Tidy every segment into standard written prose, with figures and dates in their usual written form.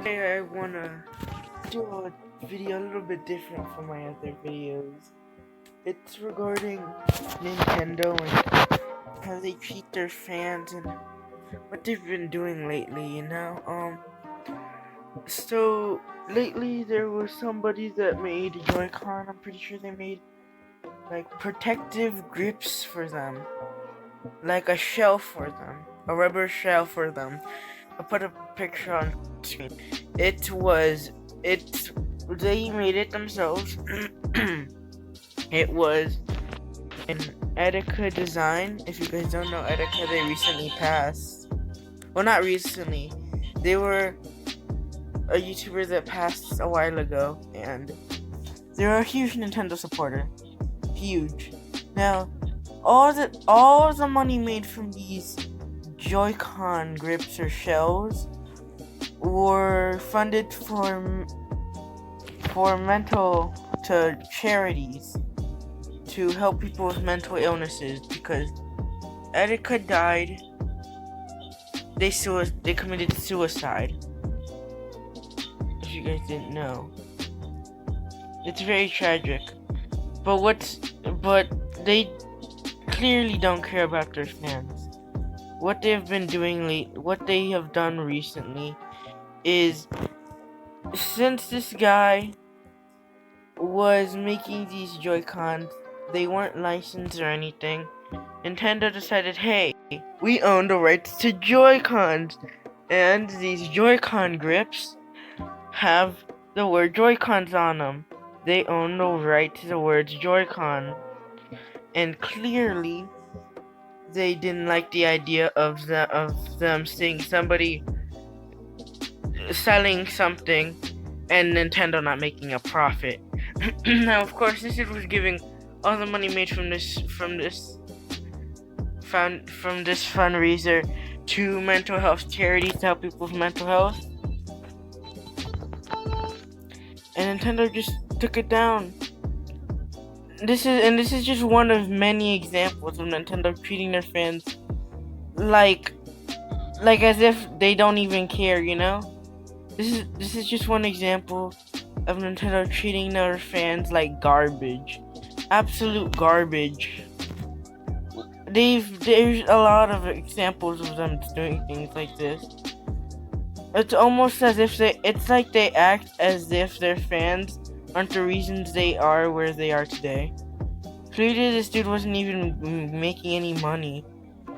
Today I wanna do a video a little bit different from my other videos. It's regarding Nintendo and how they treat their fans and what they've been doing lately, So lately there was somebody that made a Joy-Con. I'm pretty sure they made like protective grips for them. Like a shell for them. A rubber shell for them. I'll put a picture on screen. They made it themselves. It was an Etika design. If you guys don't know Etika, they recently passed. Well, not recently. They were a YouTuber that passed a while ago, and they're a huge Nintendo supporter. Huge. Now, all the money made from these Joy-Con grips or shells were funded for mental to charities to help people with mental illnesses, because Etika died. They committed suicide. If you guys didn't know, it's very tragic. But they clearly don't care about their fans. What they have done recently is, since this guy was making these Joy-Cons, they weren't licensed or anything. Nintendo decided, hey, we own the rights to Joy-Cons, and these Joy-Con grips have the word Joy-Cons on them. They own the right to the words Joy-Con, and clearly they didn't like the idea of them seeing somebody selling something and Nintendo not making a profit. Now, of course, this was giving all the money made from this fundraiser to mental health charities to help people with mental health, and Nintendo just took it down. This is just one of many examples of Nintendo treating their fans like as if they don't even care, you know? This is just one example of Nintendo treating their fans like garbage. Absolute garbage. There's a lot of examples of them doing things like this. It's almost as if they act as if their fans aren't the reasons they are where they are today. Clearly, this dude wasn't even making any money.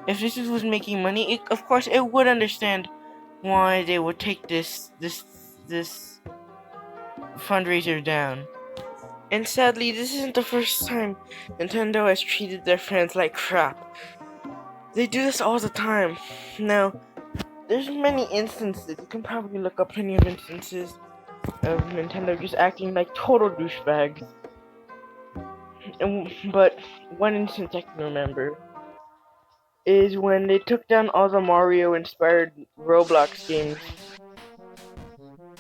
If this dude was making money, of course it would understand why they would take this fundraiser down. And sadly, this isn't the first time Nintendo has treated their fans like crap. They do this all the time. Now, there's many instances. You can probably look up plenty of instances of Nintendo just acting like total douchebags. But one instance I can remember is when they took down all the Mario-inspired Roblox games.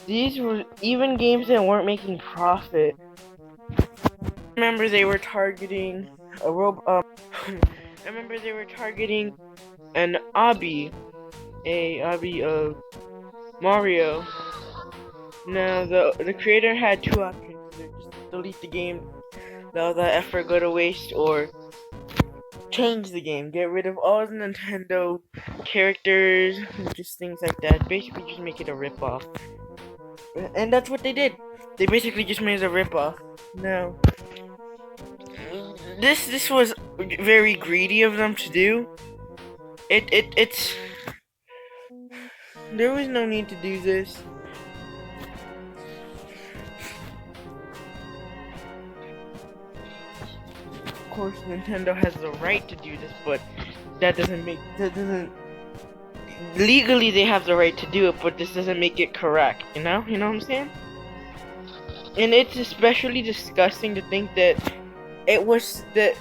These were even games that weren't making profit. I remember they were targeting I remember they were targeting an obby of Mario. Now the creator had two options: either just delete the game, let all that effort go to waste, or change the game, get rid of all the Nintendo characters, just things like that. Basically, just make it a ripoff. And that's what they did. They basically just made it a ripoff. Now, this was very greedy of them to do. It's there was no need to do this. Of course, Nintendo has the right to do this, but legally they have the right to do it, but this doesn't make it correct, you know what I'm saying? And it's especially disgusting to think that it was that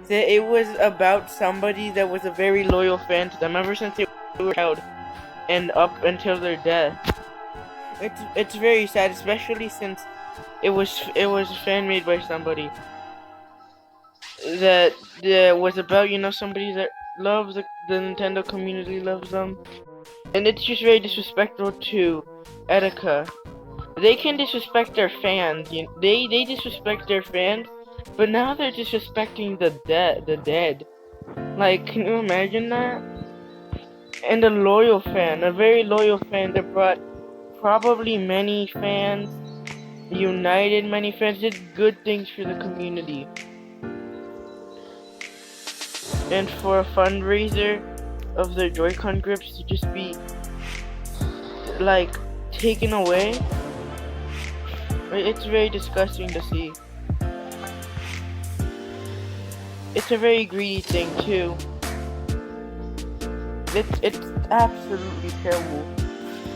it was about somebody that was a very loyal fan to them ever since they were a child and up until their death. It's very sad, especially since it was a fan made by somebody that was about, somebody that loves the Nintendo community, loves them. And it's just very disrespectful to Etika. They can disrespect their fans. They disrespect their fans, but now they're disrespecting the dead. The dead. Like, can you imagine that? And a loyal fan, a very loyal fan that brought probably many fans, united many fans, did good things for the community. And for a fundraiser of their Joy-Con grips to just be like taken away, it's very disgusting to see. It's a very greedy thing too. It's absolutely terrible.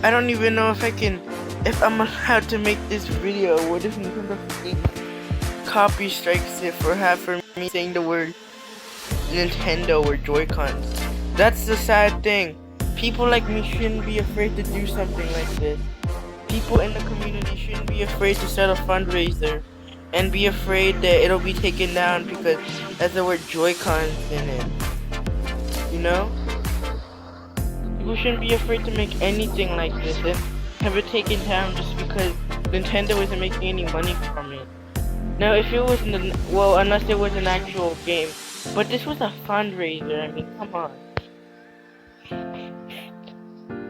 I don't even know if I'm allowed to make this video. What if Nintendo copy strikes it for me saying the word Nintendo or Joy-Cons? That's the sad thing. People like me shouldn't be afraid to do something like this. People in the community shouldn't be afraid to set a fundraiser and be afraid that it'll be taken down because there's the word Joy-Cons in it. You know? People shouldn't be afraid to make anything like this and have it taken down just because Nintendo isn't making any money from it. Now, if it was, well, unless it was an actual game, but this was a fundraiser. I mean, come on.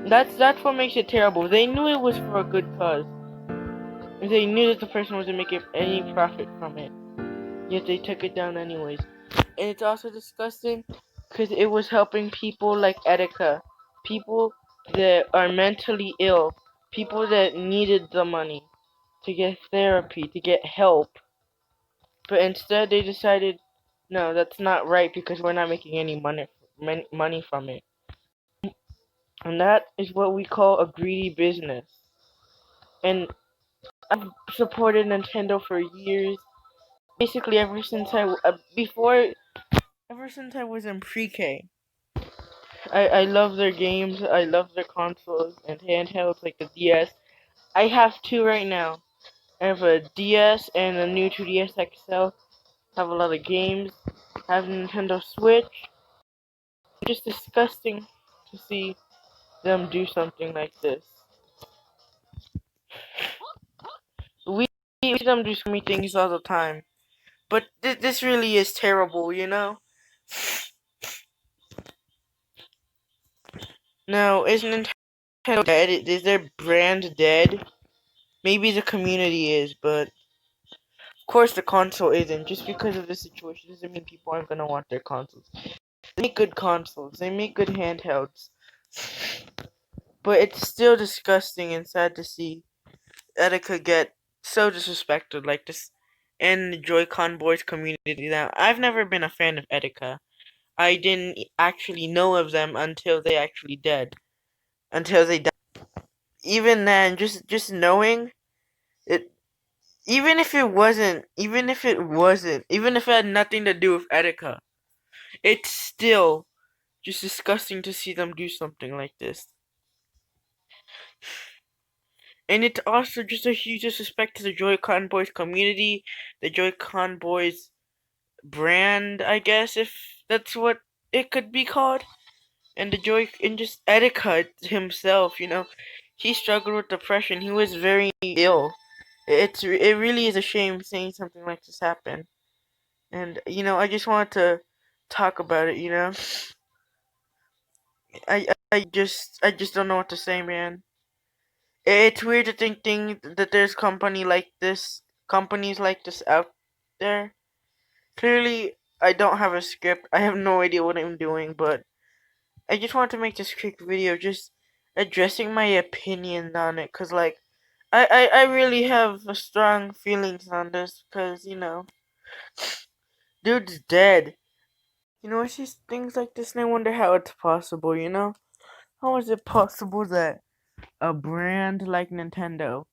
That's what makes it terrible. They knew it was for a good cause. They knew that the person wasn't making any profit from it. Yet they took it down anyways. And it's also disgusting because it was helping people like Etika. People that are mentally ill. People that needed the money to get therapy, to get help. But instead they decided, no, that's not right because we're not making any money from it. And that is what we call a greedy business. And I've supported Nintendo for years. Basically, ever since I was in pre-K. I love their games. I love their consoles and handhelds like the DS. I have two right now. I have a DS and a new 2DS XL. Have a lot of games. I have a Nintendo Switch. It's just disgusting to see them do something like this. We see them do so many things all the time. But this really is terrible, you know? Now, is Nintendo dead? Is their brand dead? Maybe the community is, but of course the console isn't. Just because of the situation doesn't mean people aren't gonna want their consoles. They make good consoles. They make good handhelds. But it's still disgusting and sad to see Etika get so disrespected like this in the Joy-Con Boys community. Now, I've never been a fan of Etika. I didn't actually know of them until they actually died. Until they died. Even then, just knowing it, even if it had nothing to do with Etika, it's still just disgusting to see them do something like this. And it's also just a huge disrespect to the Joy-Con Boys community, the Joy-Con Boys brand, I guess, if that's what it could be called. And just Etika himself, he struggled with depression. He was very ill. It really is a shame seeing something like this happen. And I just wanted to talk about it. I just don't know what to say, man. It's weird to think that there's companies like this out there. Clearly, I don't have a script. I have no idea what I'm doing, but I just want to make this quick video just addressing my opinion on it, cause like I really have a strong feelings on this, cause dude's dead. I see things like this and I wonder how it's possible. How is it possible that a brand like Nintendo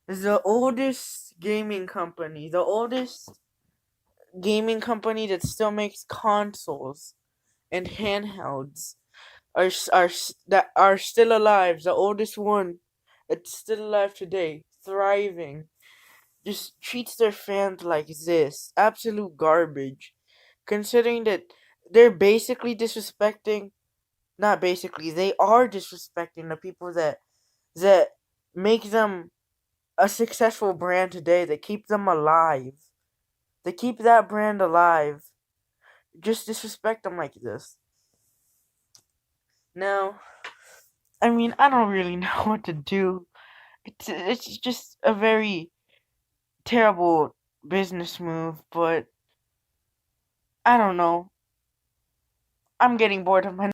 is the oldest gaming company that still makes consoles and handhelds that are still alive, the oldest one that's still alive today, thriving, just treats their fans like this. Absolute garbage. Considering that they're basically disrespecting not basically, they are disrespecting the people that make them a successful brand today, that keep them alive. They keep that brand alive. Just disrespect them like this. Now, I mean, I don't really know what to do. It's just a very terrible business move, but I don't know. I'm getting bored of my